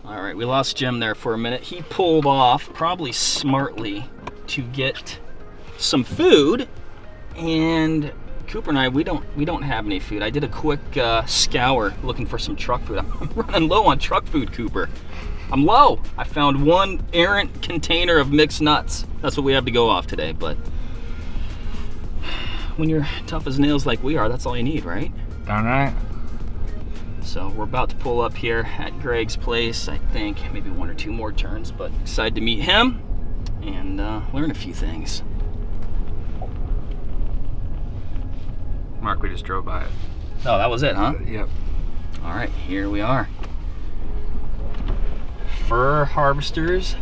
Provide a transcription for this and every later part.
All right, we lost Jim there for a minute. He pulled off, probably smartly, to get some food. And Cooper and I, we don't have any food. I did a quick scour looking for some truck food. I'm running low on truck food, Cooper. I'm low. I found one errant container of mixed nuts. That's what we have to go off today. But when you're tough as nails like we are, that's all you need, right? Darn right. So we're about to pull up here at Greg's place. I think maybe 1 or 2 more turns, but excited to meet him and learn a few things. Mark, we just drove by it. Oh, that was it, huh? Yep. All right, here we are. Fur Harvesters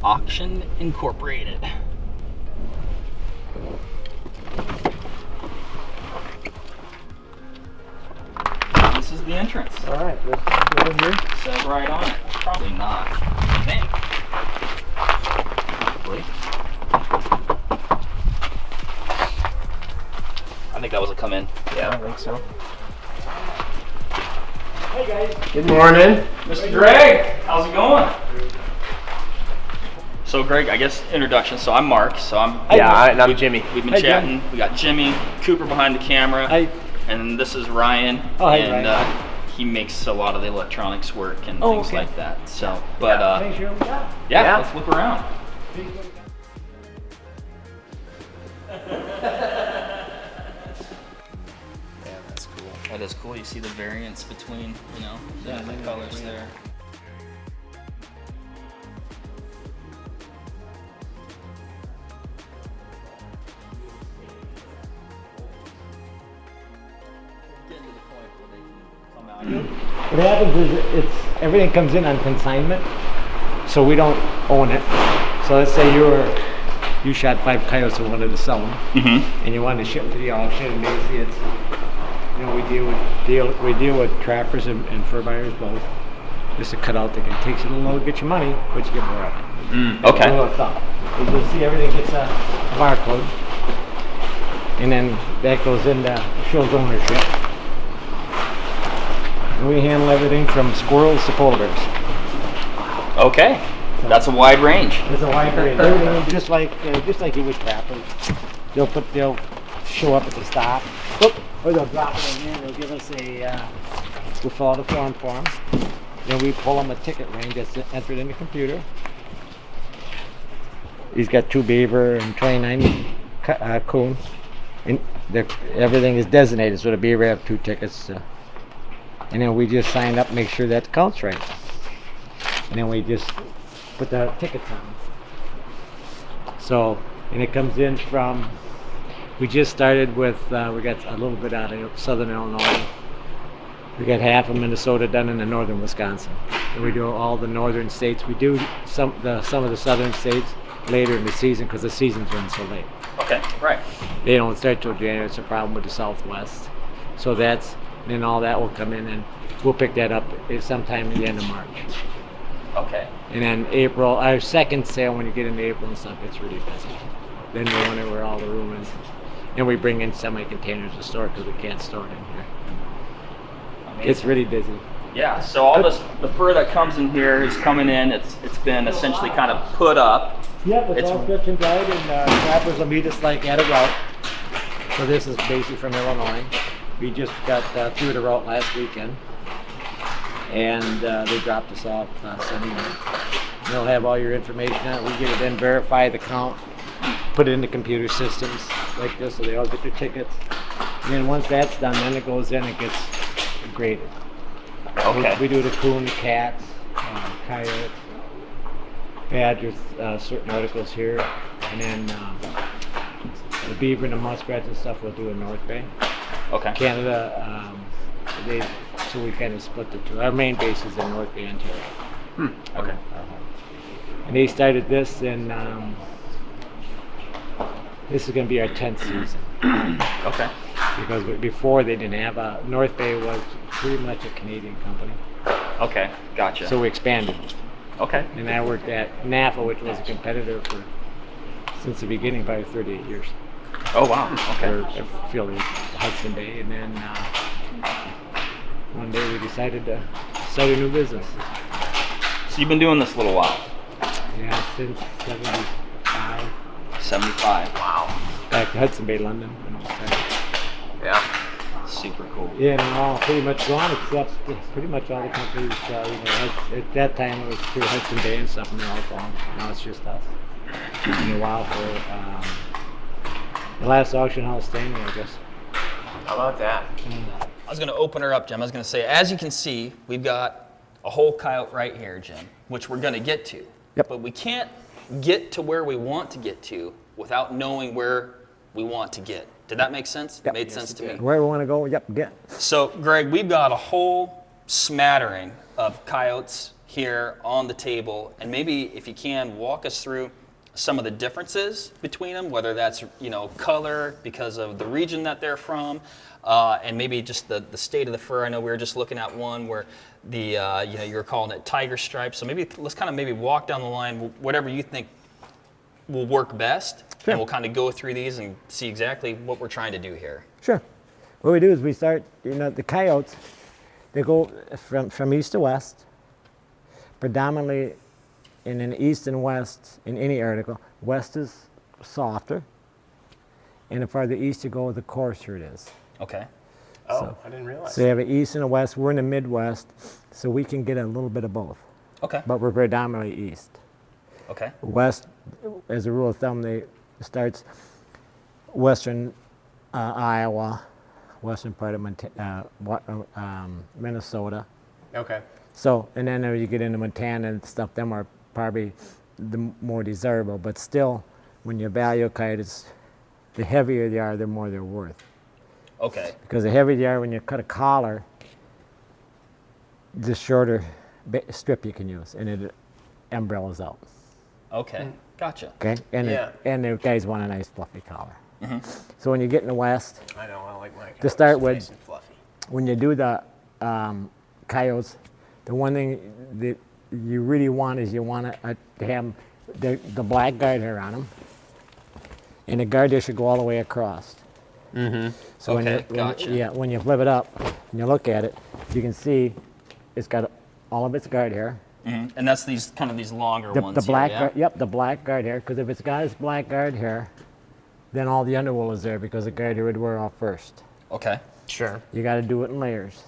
Auction Incorporated. This is the entrance. All right, let's go in here. Says right on it. Probably not. I think. Hopefully. I think that was a come in. Yeah, I think so. Hey guys. Good morning. Mr. Greg, how's it going? So Greg, I guess introduction. So I'm Mark. So I'm And I'm Jimmy. We've been Hi, chatting. We got Jimmy, Cooper behind the camera, Hi. and this is Ryan. Oh, hi, and Ryan. He makes a lot of the electronics work and Oh, things okay. like that. So, but Yeah. yeah, let's flip around. Yeah, that's cool. That is cool. You see the variance between, the different colors there. Getting to the point where they can come out. What happens is everything comes in on consignment, so we don't own it. So let's say you shot 5 coyotes and wanted to sell them, and you wanted to ship them to the auction, and basically it's we deal with trappers and fur buyers both. Just to cut out the it takes you a little load, get your money, but you get more of it. Okay. A little thumb. As you'll see, everything gets a barcode, and then that goes into shows ownership. We handle everything from squirrels to polar bears. Okay. That's a wide range. It's a wide range. Everything just like you would trappers. They'll show up at the stop, or they'll drop it in here. They'll give us we'll fill out a form for them. Then we pull them a ticket range that's entered in the computer. He's got 2 beaver and 29 coon, and everything is designated. So the beaver have 2 tickets. And then we just sign up, make sure that counts right. And then we just put the tickets on. So, and it comes in from, we just started with, we got a little bit out of southern Illinois. We got half of Minnesota done in the northern Wisconsin. And we do all the northern states. We do some of the southern states later in the season because the seasons run so late. Okay, right. They don't start till January. It's a problem with the Southwest. So then all that will come in, and we'll pick that up sometime at the end of March. Okay. And then April, our second sale, when you get into April and stuff, it's really busy. Then we wonder where all the room is. And we bring in semi-containers to store because we can't store it in here. Amazing. It's really busy. Yeah, so all the fur that comes in here is coming in. It's been essentially kind of put up. Yep, it's It's- all stretched and dried, and trappers will meet us like at a route. So this is basically from Illinois. We just got through the route last weekend, and they dropped us off Sunday night. They'll have all your information on it. We get it in, verify the count, put it in the computer systems like this, so they all get their tickets. And then once that's done, then it goes in and gets graded. Okay. We do the coon, cats, coyotes, badgers, certain articles here, and then the beaver and the muskrats and stuff we'll do in North Bay. Okay. Canada, so we kind of split the two. Our main base is in North Bay, Ontario. Okay. And they started this in, this is going to be our 10th season. Okay. Because before they didn't have North Bay was pretty much a Canadian company. Okay. Gotcha. So we expanded. Okay. And I worked at NAFA, which was a competitor since the beginning, probably 38 years. Oh wow. Okay. For fielding Hudson Bay, and then one day we decided to start a new business. So you've been doing this a little while. Yeah, since 75. 75. Wow. Back to Hudson Bay, London. Yeah. Super cool. Yeah, and all pretty much gone except pretty much all the companies. At that time it was through Hudson Bay and stuff, and they're all gone. Now it's just us. It's been a while for the last auction house thing, I guess. How about that? I was going to open her up, Jim. I was going to say, as you can see, we've got a whole coyote right here, Jim, which we're going to get to. Yep. But we can't get to where we want to get to without knowing where we want to get. Did that make sense? Yep. Made sense to me. Where we want to go, yep, get. So, Greg, we've got a whole smattering of coyotes here on the table, and maybe if you can, walk us through some of the differences between them, whether that's color because of the region that they're from, and maybe just the state of the fur. I know we were just looking at one where the you were calling it tiger stripes. So maybe let's kind of maybe walk down the line, whatever you think will work best, Sure. and we'll kind of go through these and see exactly what we're trying to do here. Sure. What we do is we start, the coyotes, they go from east to west, predominantly in an east and west in any article. West is softer, and the farther east you go, the coarser it is. Okay. Oh, So- I didn't realize. So you have an east and a west. We're in the Midwest, so we can get a little bit of both, Okay. but we're predominantly east. Okay. West, as a rule of thumb, they starts western Iowa, western part of Minnesota. Okay. So, and then as you get into Montana and stuff, them are probably the more desirable. But still, when you value a coyote, the heavier they are, the more they're worth. Okay. Because the heavier they are, when you cut a collar, the shorter strip you can use, and it umbrellas out. Okay. Gotcha. Okay, and Yeah. and the guys want a nice fluffy collar. So when you get in the west, I know. I like my To start coyotes with- nice and fluffy. when you do the coyotes, the one thing that you really want is you want to have the black guard hair on them, and the guard hair should go all the way across. So Okay, gotcha. when you flip it up and you look at it, you can see it's got all of its guard hair. And that's these longer The ones. black here, yeah? guard, yep, the black guard hair. Because if it's got its black guard hair, then all the underwool is there because the guard hair would wear off first. Okay. Sure. You got to do it in layers.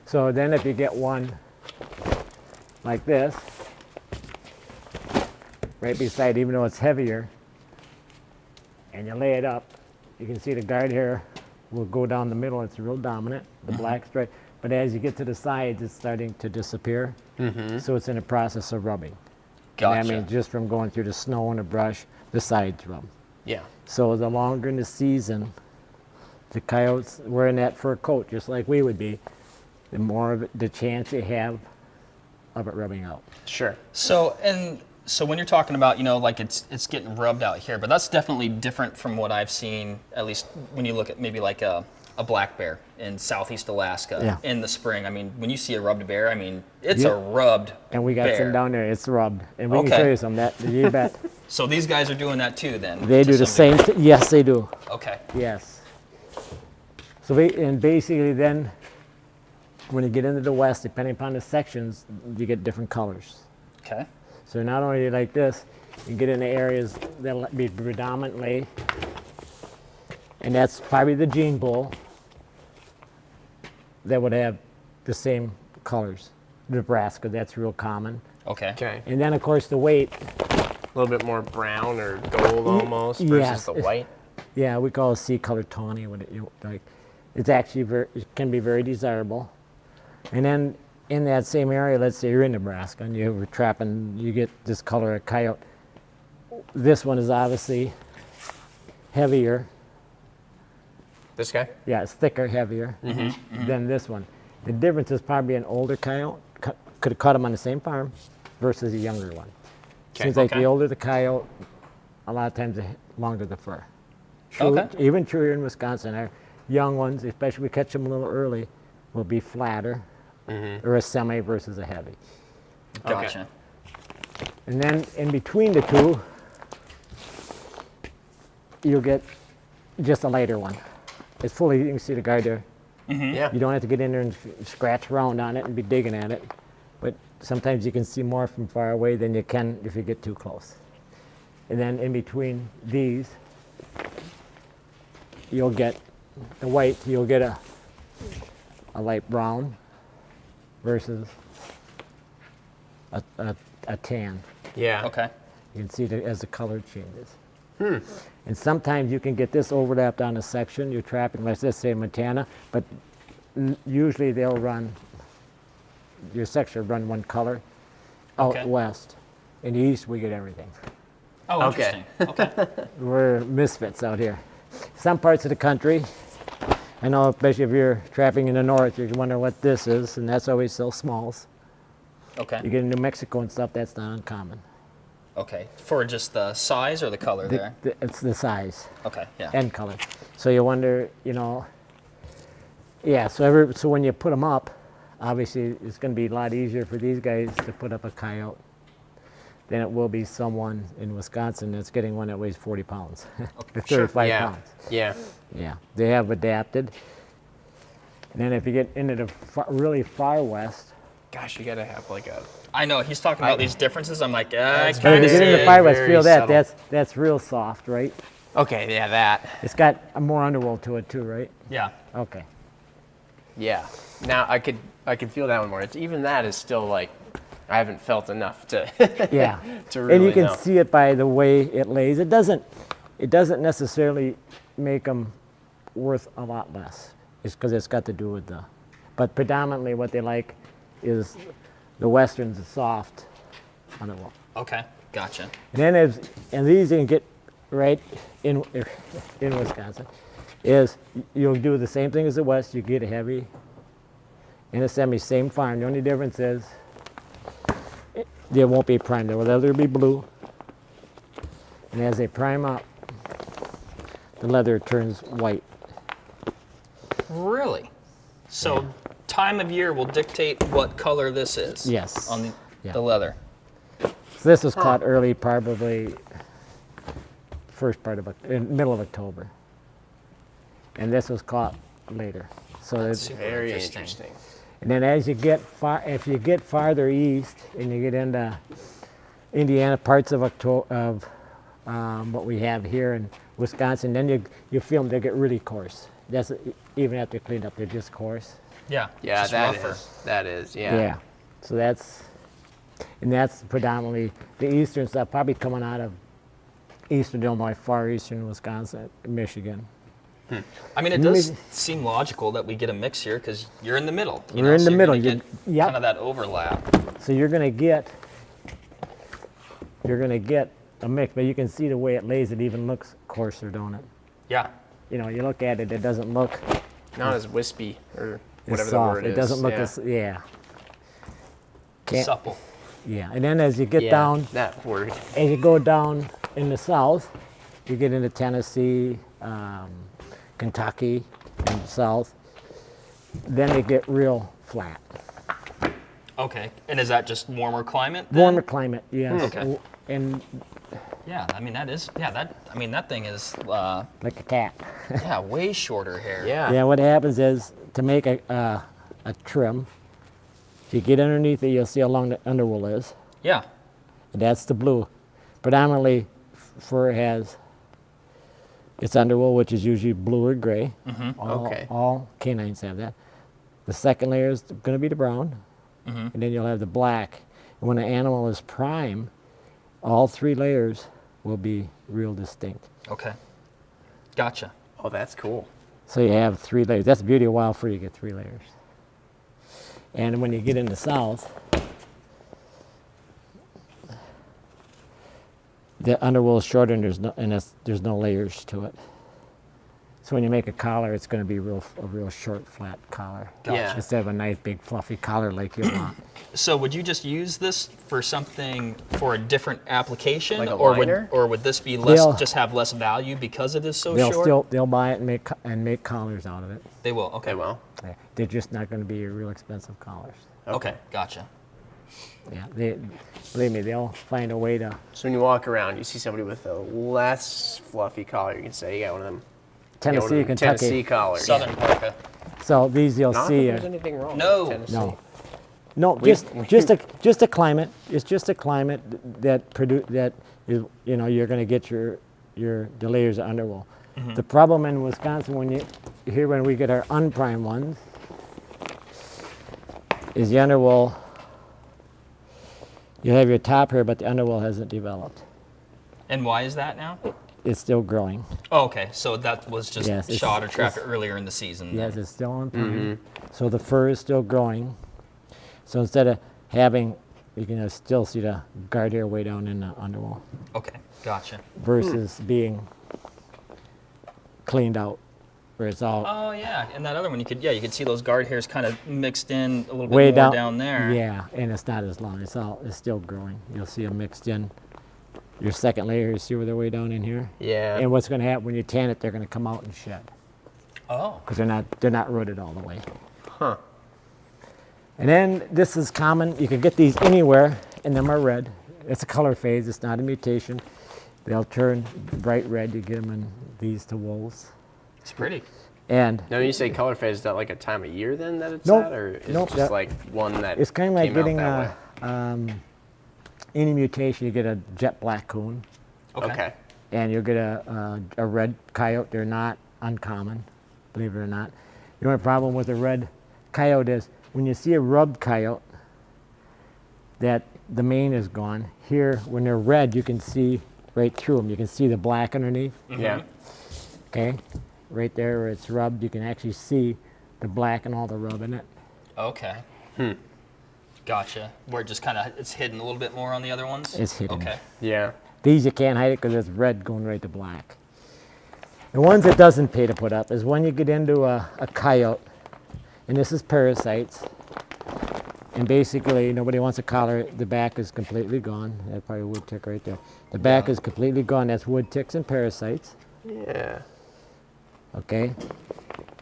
So then if you get one like this, right beside, even though it's heavier, and you lay it up, you can see the guard hair will go down the middle. It's real dominant, the black stripe. But as you get to the sides, it's starting to disappear. So it's in the process of rubbing. Gotcha. And I mean, just from going through the snow and the brush, the sides rub. Yeah. So the longer in the season, the coyotes wearing that fur coat, just like we would be, the more of it, the chance you have of it rubbing out. Sure. So when you're talking about, like it's getting rubbed out here, but that's definitely different from what I've seen, at least when you look at maybe like a black bear in southeast Alaska Yeah. in the spring. I mean, when you see a rubbed bear, I mean, it's Yeah. a rubbed And we got bear. some down there, it's rubbed. And we Okay. can show you some of that, you bet. So these guys are doing that too then? They to do the some same, yes, they do, degree. Okay. yes. So and basically then, when you get into the west, depending upon the sections, you get different colors. Okay. So not only like this, you get into areas that'll be predominantly, and that's probably the gene bull, that would have the same colors. Nebraska, that's real common. Okay. Okay. And then of course the weight, A little bit more brown or gold almost versus yes. the white. yeah, we call it sea color tawny. It's actually it can be very desirable. And then in that same area, let's say you're in Nebraska and you were trapping, you get this color of coyote. This one is obviously heavier. This guy? Yeah, it's thicker, heavier than this one. The difference is probably an older coyote could have caught them on the same farm versus a younger one. Seems like the older the coyote, a lot of times the longer the fur. Okay. Even true here in Wisconsin, our young ones, especially we catch them a little early, will be flatter or a semi versus a heavy. Gotcha. And then in between the two, you'll get just a lighter one. It's fully, you can see the guard there. Yeah. You don't have to get in there and scratch around on it and be digging at it. but sometimes you can see more from far away than you can if you get too close. And then in between these, you'll get the white, you'll get a light brown versus a tan. Yeah. Okay. You can see it as the color changes. And sometimes you can get this overlapped on a section. You're trapping, let's just say Montana, but usually they'll run, your section will run one color out Okay. west. In the east, we get everything. Oh, Okay. interesting. Okay. We're misfits out here. Some parts of the country, I know, especially if you're trapping in the north, you wonder what this is, and that's always so smalls. Okay. You get in New Mexico and stuff, that's not uncommon. Okay. For just the size or the color there? It's the size Okay. Yeah. and color. So you wonder, yeah, so when you put them up, obviously it's going to be a lot easier for these guys to put up a coyote than it will be someone in Wisconsin that's getting one that weighs 40 pounds, or 35 Yeah. pounds. Yeah. Yeah, they have adapted. And then if you get into the really far west, Gosh, you gotta have like a. I know he's talking about these differences. I'm like, I That's but if kind you of get see into the it. far west, very feel that, subtle. that's real soft, right? Okay, yeah, that. It's got a more underworld to it too, right? Yeah. Okay. Yeah. Now I could feel that one more. It's even that is still like I haven't felt enough to. Yeah. To really And you can know. see it by the way it lays. It doesn't necessarily make them worth a lot less. It's because it's got to do with but predominantly what they like is the westerns, the soft underworld. Okay. Gotcha. And then and these you can get right in Wisconsin, is you'll do the same thing as the west. You get a heavy and a semi, same farm. The only difference is they won't be primed. The leather will be blue. And as they prime up, the leather turns white. Really? So time of year will dictate what color this is? Yes. On Yeah. the leather? So this was caught early, probably middle of October. And this was caught later. So it's, Super Very interesting. and then as you get if you get farther east and you get into Indiana, parts of what we have here in Wisconsin, then you feel them, they get really coarse. That's even after cleaned up, they're just coarse. Yeah. Yeah, just that rougher. is. That is. Yeah. Yeah. So that's predominantly the eastern stuff, probably coming out of eastern Illinois, far eastern Wisconsin, Michigan. I mean, it does seem logical that we get a mix here because you're in the middle. We're in the so middle. You're gonna get Yep. kind of that overlap. So you're gonna get a mix, but you can see the way it lays. It even looks coarser, don't it? Yeah. You look at it, it doesn't look Not as wispy or as whatever the soft. word It is. doesn't look yeah. as Can't- Supple. Yeah, and then as you get Yeah, down, that word. as you go down in the south, you get into Tennessee, Kentucky, and the south. Then they get real flat. Okay. And is that just warmer climate? Then? Warmer climate, yes. Okay. And Yeah. I mean, that thing is, like a cat. way shorter hair. Yeah. Yeah, what happens is to make a trim, if you get underneath it, you'll see how long the underwool is. Yeah. And that's the blue. Predominantly, fur has its underwool, which is usually blue or gray. Okay. All canines have that. The second layer is going to be the brown, and then you'll have the black. And when an animal is prime, all three layers will be real distinct. Okay. Gotcha. Oh, that's cool. So you have 3 layers. That's the beauty of wild fur, you get 3 layers. And when you get in the south, the underwool is shorter and there's no layers to it. So when you make a collar, it's going to be a real short, flat collar. Gotcha. Instead of a nice, big, fluffy collar like you want. So would you just use this for something for a different application, Like a or liner? would this be less They'll- just have less value because it is so short? They'll buy it and make collars out of it. They will. Okay. Okay, well. Yeah. They're just not going to be real expensive collars. Okay. Gotcha. Yeah, believe me, they'll find a way to. So when you walk around, you see somebody with a less fluffy collar, you can say, you got one of them. you got one Tennessee, of them Kentucky. Tennessee collars. Southern parka. So these you'll Not see. that there's anything wrong No. with Tennessee. No. No, just a climate. It's just a climate that is, you know, you're going to get your the layers of underwool. The problem in Wisconsin when we get our unprimed ones is the underwool. You have your top hair, but the underwool hasn't developed. And why is that now? It's still growing. Oh, okay. So that was just Yes, shot or trapped earlier in the season. Yes, then. it's still unprimed. So the fur is still growing. So instead of having, you can still see the guard hair way down in the underwool Okay, gotcha. versus being cleaned out, where it's all Oh yeah, and that other one you could see those guard hairs kind of mixed in a little way bit more down there. Yeah, and it's not as long. It's still growing. You'll see them mixed in. Your second layer, you see where they're way down in here. Yeah. And what's going to happen when you tan it? They're going to come out and shed Oh. because they're not rooted all the way. Huh. And then this is common. You can get these anywhere, and them are red. It's a color phase. It's not a mutation. They'll turn bright red. You get them in these to wolves. It's pretty. And Now, when you say color phase, is that like a time of year then that it's Nope. at, or is Nope, it just that- like one that it's kind of like came out getting that way? any mutation. You get a jet black coon, Okay. and you'll get a red coyote. They're not uncommon, believe it or not. The only problem with a red coyote is when you see a rubbed coyote, that the mane is gone. Here, when they're red, you can see right through them. You can see the black underneath. Yeah. Okay, right there where it's rubbed, you can actually see the black and all the rub in it. Okay. Gotcha. Where it just kind of it's hidden a little bit more on the other ones. It's hidden. Okay. Yeah. These you can't hide it because it's red going right to black. The ones that doesn't pay to put up is when you get into a coyote, and this is Parasites, and basically nobody wants a collar. The back is completely gone. That's probably a wood tick right there. The back is completely gone. That's wood ticks and Parasites. Yeah. Okay,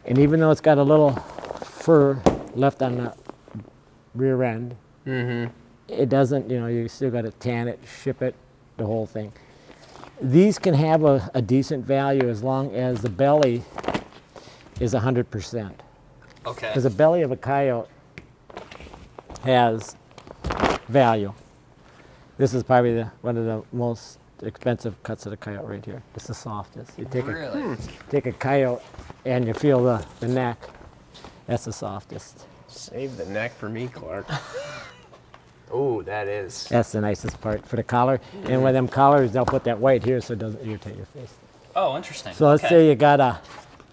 and even though it's got a little fur left on the rear end, it doesn't, you know, you still got to tan it, ship it, the whole thing. These can have a decent value as long as the belly is 100%. Okay. Because the belly of a coyote has value. This is probably one of the most expensive cuts of the coyote right here. It's the softest. You take Really? take a coyote and you feel the neck. That's the softest. Save the neck for me, Clark. Oh, that is. That's the nicest part for the collar. And with them collars, they'll put that white here so it doesn't irritate your face. Oh, interesting. So let's Okay. say you got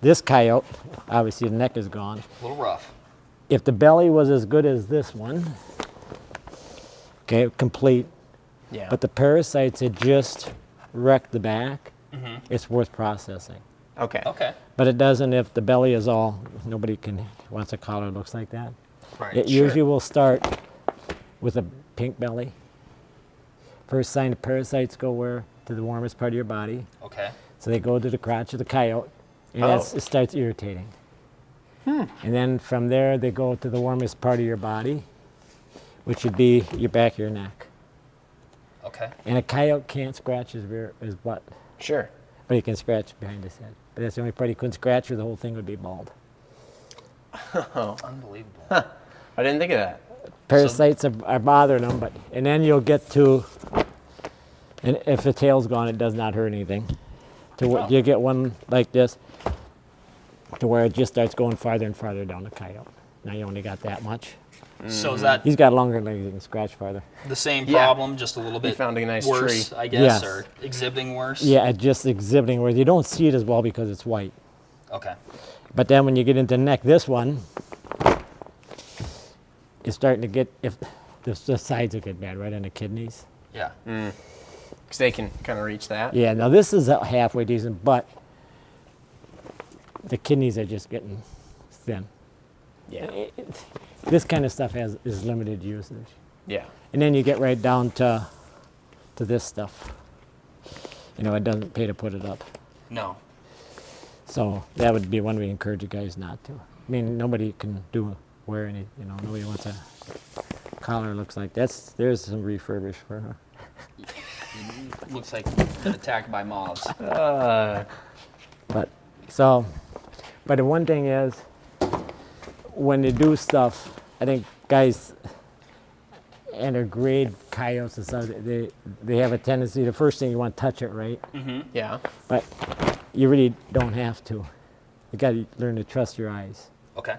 this coyote. Obviously, the neck is gone. A little rough. If the belly was as good as this one, okay, complete, Yeah. but the Parasites had just wrecked the back, it's worth processing. Okay. Okay. But it doesn't if the belly is all, nobody wants a collar that looks like that. Right. It usually will start with a pink belly. First sign of Parasites go where? To the warmest part of your body. Okay. So they go to the crotch of the coyote, and it starts irritating. And then from there, they go to the warmest part of your body, which would be your back of your neck. Okay. And a coyote can't scratch his butt, Sure. but he can scratch behind his head. But that's the only part he couldn't scratch, or the whole thing would be bald. Unbelievable. I didn't think of that. Parasites are bothering them, and then you'll get to, and if the tail's gone, it does not hurt anything. You get one like this, to where it just starts going farther and farther down the coyote. Now you only got that much. So is that He's got longer legs, he can scratch farther. the same Yeah. problem, just a little bit found a nice worse, tree. I guess, Yes. or exhibiting worse? Yeah, it just exhibiting where you don't see it as well because it's white. Okay. But then when you get into the neck, this one is starting to get, if the sides will get bad, right on the kidneys. Yeah. Because they can kind of reach that. Yeah, now this is halfway decent, but the kidneys are just getting thin. Yeah. This kind of stuff is limited usage. Yeah. And then you get right down to this stuff. You know, it doesn't pay to put it up. No. So that would be one we encourage you guys not to. I mean, nobody can wear any, you know, nobody wants a collar looks like there's some refurbished for her. Looks like been attacked by moths. But the one thing is, when you do stuff, I think guys and they're grade coyotes and stuff. They have a tendency. The first thing you want to touch it, right? Yeah. But you really don't have to. You got to learn to trust your eyes. Okay.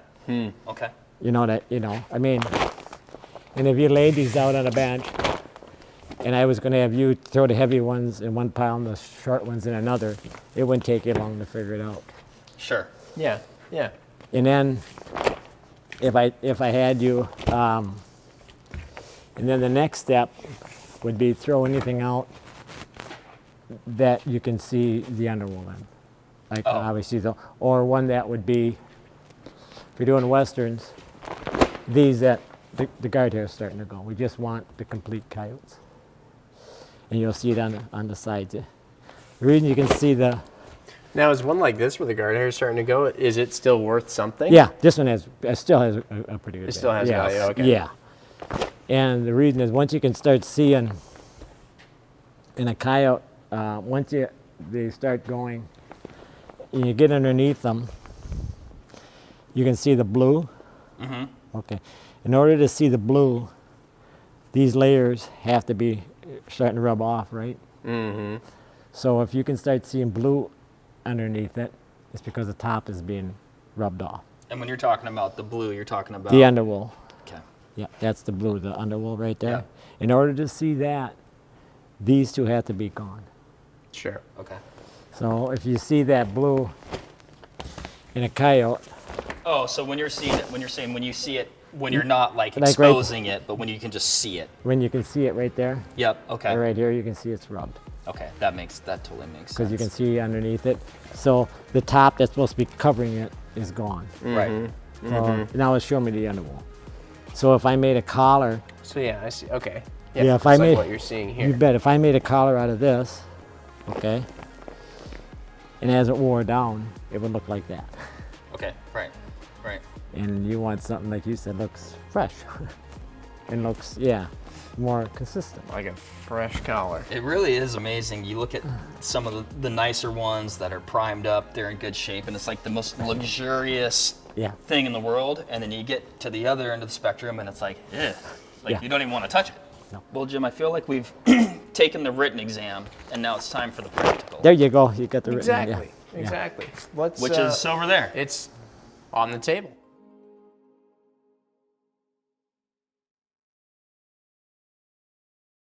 Okay. You know that. You know. I mean, and if you laid these out on a bench, and I was going to have you throw the heavy ones in one pile and the short ones in another, it wouldn't take you long to figure it out. Sure. Yeah. Yeah. And then, if I had you, and then the next step would be throw anything out that you can see the underwool in, like obviously or one that would be, if you're doing westerns, these that the guard hair is starting to go. We just want the complete coyotes, and you'll see it on the sides. The reason you can see the Now, is one like this where the guard hair is starting to go, is it still worth something? Yeah, this one still has a pretty good. It still has value, okay. Yeah, and the reason is once you can start seeing in a coyote, once they start going, and you get underneath them, you can see the blue. Okay, in order to see the blue, these layers have to be starting to rub off, right? So if you can start seeing blue underneath it, it's because the top is being rubbed off. And when you're talking about the blue, you're talking about The underwool. Okay. Yeah, that's the blue, the underwool right there. Yeah. In order to see that, these two have to be gone. Sure. Okay. So if you see that blue in a coyote, Oh, so when you're seeing it, when you're saying when you see it, when you're not like Like right- exposing it, but when you can just see it. when you can see it right there, Yep. Okay. or right here, you can see it's rubbed. Okay. That totally makes sense. Because you can see underneath it. So the top that's supposed to be covering it is gone. Right. So now it's showing me the underwool. So if I made a collar, So yeah, I see. Okay. Yeah, if it's I like made- what you're seeing here. you bet if I made a collar out of this, okay, and as it wore down, it would look like that. Okay. Right. Right. And you want something, like you said, looks fresh and looks, more consistent. Like a fresh collar. It really is amazing. You look at some of the nicer ones that are primed up, they're in good shape, and it's like the most luxurious Yeah. thing in the world. And then you get to the other end of the spectrum, and it's like, ugh. Like Yeah. you don't even want to touch it. No. Well, Jim, I feel like we've taken the written exam, and now it's time for the practical, There you go. You got the written. Exactly. Yeah. Exactly. Let's. which is over there. It's on the table.